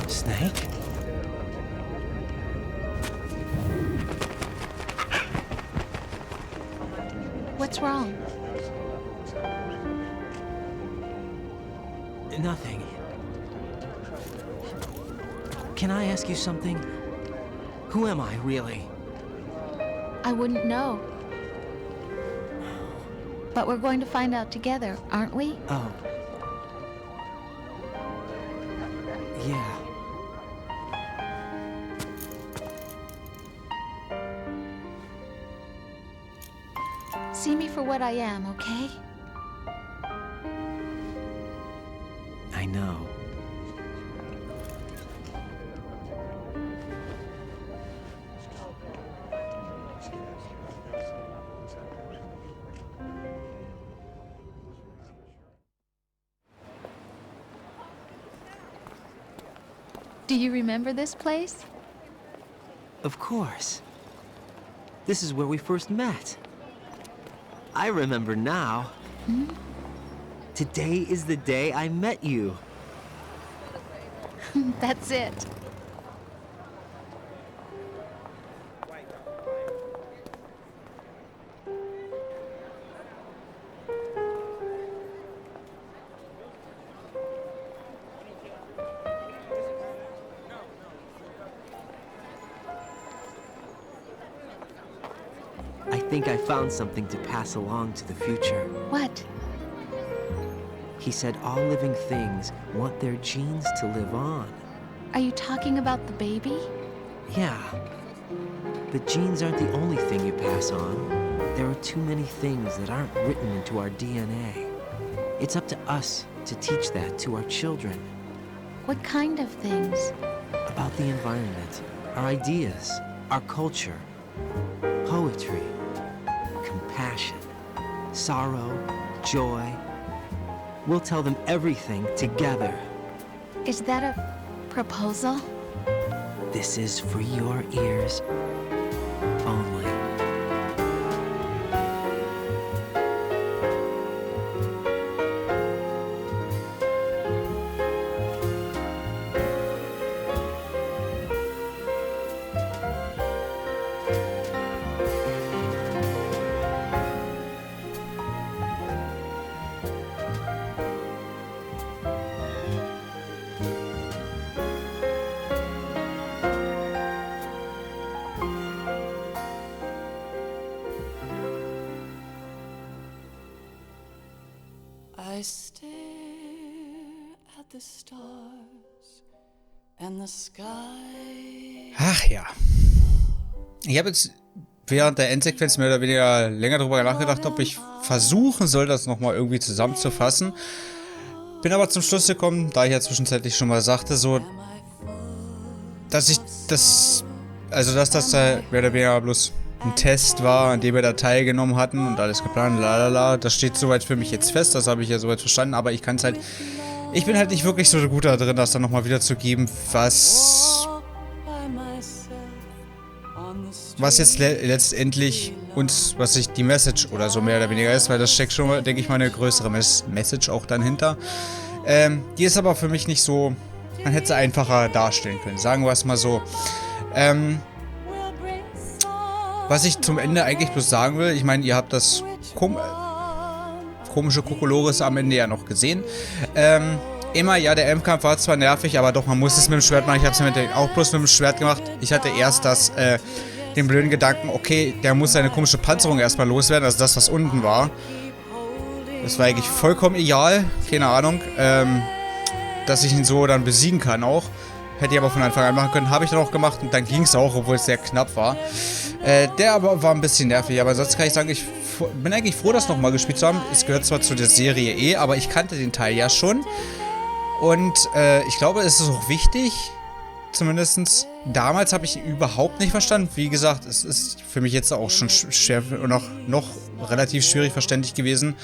Snake? What's wrong? Nothing. Can I ask you something? Who am I, really? I wouldn't know. But we're going to find out together, aren't we? Oh. Yeah. See me for what I am, okay? I know. Do you remember this place? Of course. This is where we first met. I remember now. Hmm? Today is the day I met you. That's it. I think I found something to pass along to the future. What? He said all living things want their genes to live on. Are you talking about the baby? Yeah. But genes aren't the only thing you pass on. There are too many things that aren't written into our DNA. It's up to us to teach that to our children. What kind of things? About the environment, our ideas, our culture, poetry, compassion, sorrow, joy. We'll tell them everything together. Is that a proposal? This is for your ears only. I stare at the stars and the sky. Ach ja. Ich habe jetzt während der Endsequenz mehr oder weniger länger darüber nachgedacht, ob ich versuchen soll, das nochmal irgendwie zusammenzufassen. Bin aber zum Schluss gekommen, da ich ja zwischenzeitlich schon mal sagte, so, dass das mehr oder weniger bloß ein Test war, an dem wir da teilgenommen hatten und alles geplant, lalala. Das steht soweit für mich jetzt fest, das habe ich ja soweit verstanden, aber ich kann es halt, ich bin halt nicht wirklich so gut da drin, das dann nochmal wiederzugeben, was jetzt letztendlich uns, was sich die Message oder so mehr oder weniger ist, weil das steckt schon mal, denke ich mal, eine größere Message auch dann hinter. Die ist aber für mich nicht so, man hätte sie einfacher darstellen können, sagen wir es mal so. Was ich zum Ende eigentlich bloß sagen will, ich meine, ihr habt das komische Kokolores am Ende ja noch gesehen. Immer, ja, der Endkampf war zwar nervig, aber doch, man muss es mit dem Schwert machen. Ich habe es auch bloß mit dem Schwert gemacht. Ich hatte erst den blöden Gedanken, okay, der muss seine komische Panzerung erstmal loswerden, also das, was unten war. Das war eigentlich vollkommen egal, keine Ahnung, dass ich ihn so dann besiegen kann auch. Hätte ich aber von Anfang an machen können, habe ich dann auch gemacht und dann ging es auch, obwohl es sehr knapp war. Der aber war ein bisschen nervig, aber sonst kann ich sagen, ich bin eigentlich froh, das nochmal gespielt zu haben. Es gehört zwar zu der Serie aber ich kannte den Teil ja schon. Und ich glaube, es ist auch wichtig, zumindest damals habe ich ihn überhaupt nicht verstanden. Wie gesagt, es ist für mich jetzt auch schon schwer und noch relativ schwierig verständlich gewesen.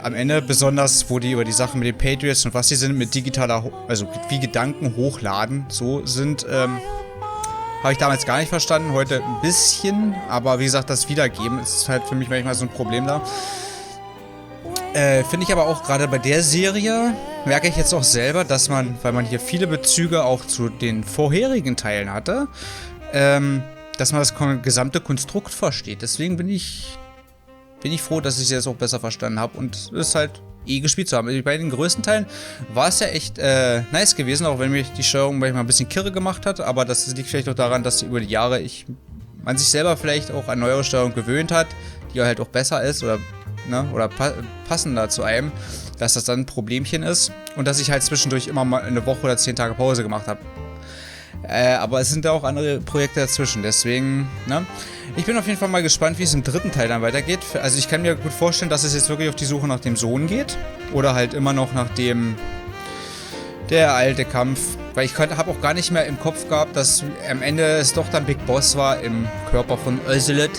Am Ende, besonders, wo die über die Sachen mit den Patriots und was sie sind, mit digitaler, also wie Gedanken hochladen, so sind, habe ich damals gar nicht verstanden. Heute ein bisschen, aber wie gesagt, das Wiedergeben ist halt für mich manchmal so ein Problem da. Finde ich aber auch gerade bei der Serie, merke ich jetzt auch selber, dass man, weil man hier viele Bezüge auch zu den vorherigen Teilen hatte, dass man das gesamte Konstrukt versteht. Deswegen bin ich froh, dass ich es jetzt auch besser verstanden habe und es halt gespielt zu haben. Bei den größten Teilen war es ja echt nice gewesen, auch wenn mich die Steuerung manchmal ein bisschen kirre gemacht hat, aber das liegt vielleicht auch daran, dass über die Jahre man sich selber vielleicht auch an neuere Steuerung gewöhnt hat, die halt auch besser ist oder ne, oder passender zu einem, dass das dann ein Problemchen ist und dass ich halt zwischendurch immer mal eine Woche oder 10 Tage Pause gemacht habe. Aber es sind da auch andere Projekte dazwischen, deswegen, ne. Ich bin auf jeden Fall mal gespannt, wie es im dritten Teil dann weitergeht. Also ich kann mir gut vorstellen, dass es jetzt wirklich auf die Suche nach dem Sohn geht. Oder halt immer noch nach dem, der alte Kampf. Weil ich habe auch gar nicht mehr im Kopf gehabt, dass am Ende es doch dann Big Boss war im Körper von Ocelot.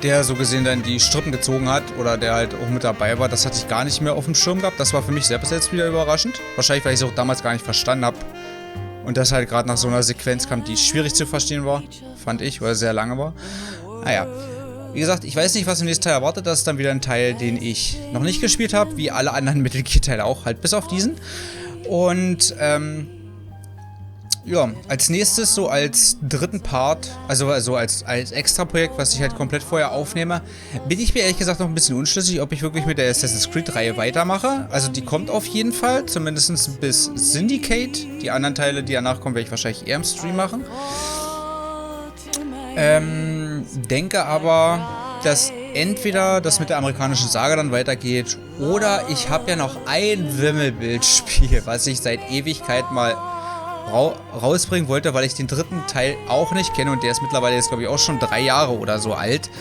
Der so gesehen dann die Strippen gezogen hat oder der halt auch mit dabei war, das hatte ich gar nicht mehr auf dem Schirm gehabt. Das war für mich selbst jetzt wieder überraschend. Wahrscheinlich, weil ich es auch damals gar nicht verstanden habe. Und das halt gerade nach so einer Sequenz kam, die schwierig zu verstehen war, fand ich, weil es sehr lange war. Naja, wie gesagt, ich weiß nicht, was im nächsten Teil erwartet. Das ist dann wieder ein Teil, den ich noch nicht gespielt habe, wie alle anderen Metal Gear Teile auch, halt bis auf diesen. Und, ja, als nächstes, so als dritten Part, also als Extra-Projekt, was ich halt komplett vorher aufnehme, bin ich mir ehrlich gesagt noch ein bisschen unschlüssig, ob ich wirklich mit der Assassin's Creed-Reihe weitermache. Also die kommt auf jeden Fall, zumindest bis Syndicate. Die anderen Teile, die danach kommen, werde ich wahrscheinlich eher im Stream machen. Denke aber, dass entweder das mit der amerikanischen Sage dann weitergeht, oder ich habe ja noch ein Wimmelbildspiel, was ich seit Ewigkeit mal rausbringen wollte, weil ich den dritten Teil auch nicht kenne und der ist mittlerweile jetzt, glaube ich, auch schon 3 Jahre oder so alt.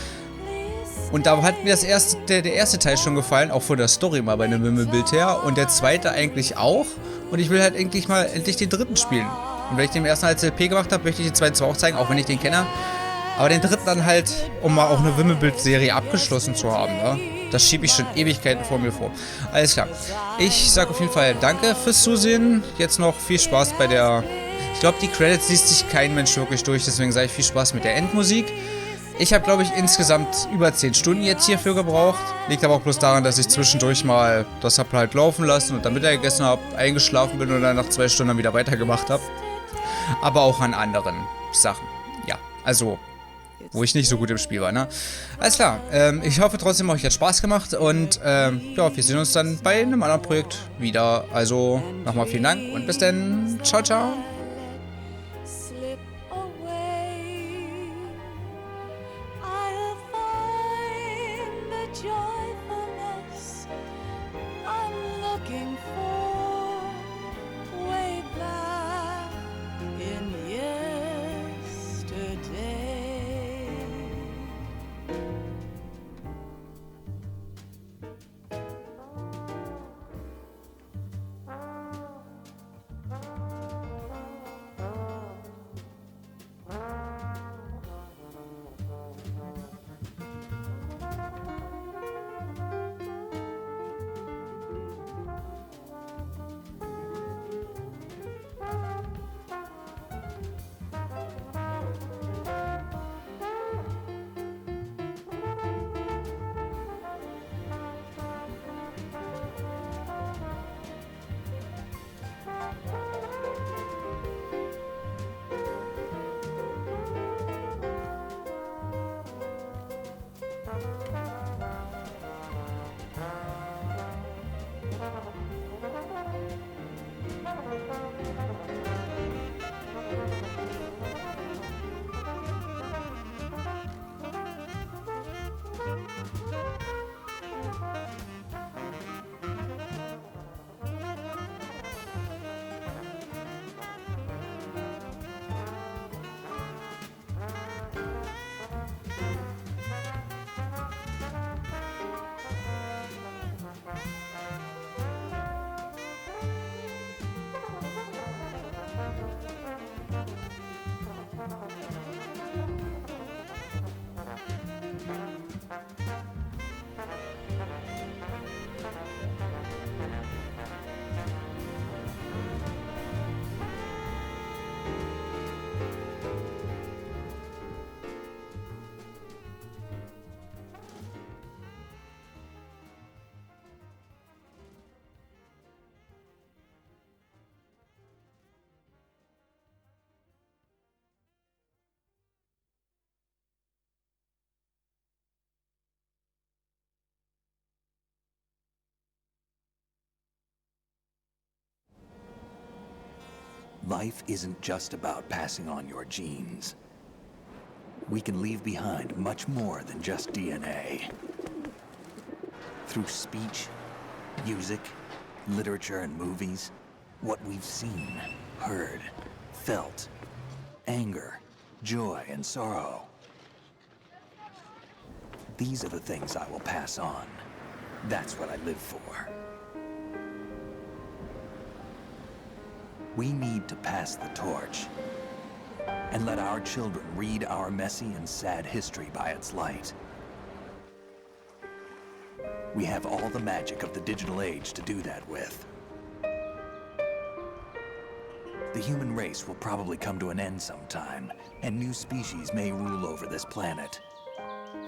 Und da hat mir der erste Teil schon gefallen, auch von der Story mal bei einem Wimmelbild her und der zweite eigentlich auch. Und ich will halt endlich den dritten spielen. Und wenn ich den ersten als LP gemacht habe, möchte ich den zweiten zwar auch zeigen, auch wenn ich den kenne. Aber den dritten dann halt, um mal auch eine Wimmelbild-Serie abgeschlossen zu haben, ne? Das schiebe ich schon Ewigkeiten vor mir vor. Alles klar. Ich sage auf jeden Fall danke fürs Zusehen. Jetzt noch viel Spaß bei der... Ich glaube, die Credits liest sich kein Mensch wirklich durch, deswegen sage ich viel Spaß mit der Endmusik. Ich habe, glaube ich, insgesamt über 10 Stunden jetzt hierfür gebraucht. Liegt aber auch bloß daran, dass ich zwischendurch mal das hab halt laufen lassen und dann Mittag gegessen habe, eingeschlafen bin und dann nach 2 Stunden dann wieder weitergemacht habe. Aber auch an anderen Sachen. Ja, also... wo ich nicht so gut im Spiel war, ne? Alles klar, ich hoffe trotzdem, euch hat Spaß gemacht und ja, wir sehen uns dann bei einem anderen Projekt wieder. Also nochmal vielen Dank und bis dann. Ciao, ciao. Life isn't just about passing on your genes. we can leave behind much more than just DNA. Through speech, music, literature, and movies, what we've seen, heard, felt, anger, joy, and sorrow. These are the things I will pass on. That's what I live for. We need to pass the torch and let our children read our messy and sad history by its light. We have all the magic of the digital age to do that with. The human race will probably come to an end sometime, and new species may rule over this planet.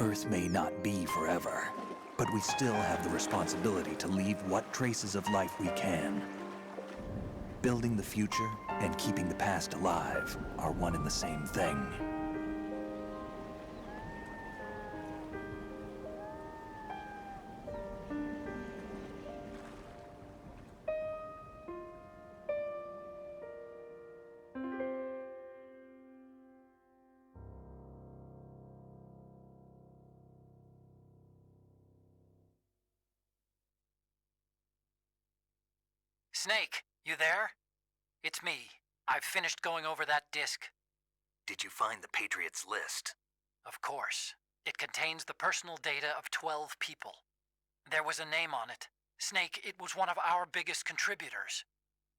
Earth may not be forever, but we still have the responsibility to leave what traces of life we can. Building the future and keeping the past alive are one and the same thing. Snake, you there? It's me. I've finished going over that disk. Did you find the Patriots list? Of course. It contains the personal data of 12 people. There was a name on it. Snake, it was one of our biggest contributors.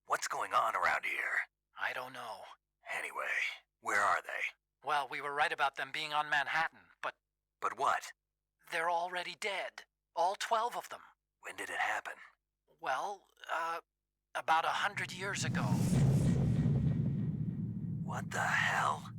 What's going on around here? I don't know. Anyway, where are they? Well, we were right about them being on Manhattan, but... But what? They're already dead. All 12 of them. When did it happen? Well, about 100 years ago. What the hell?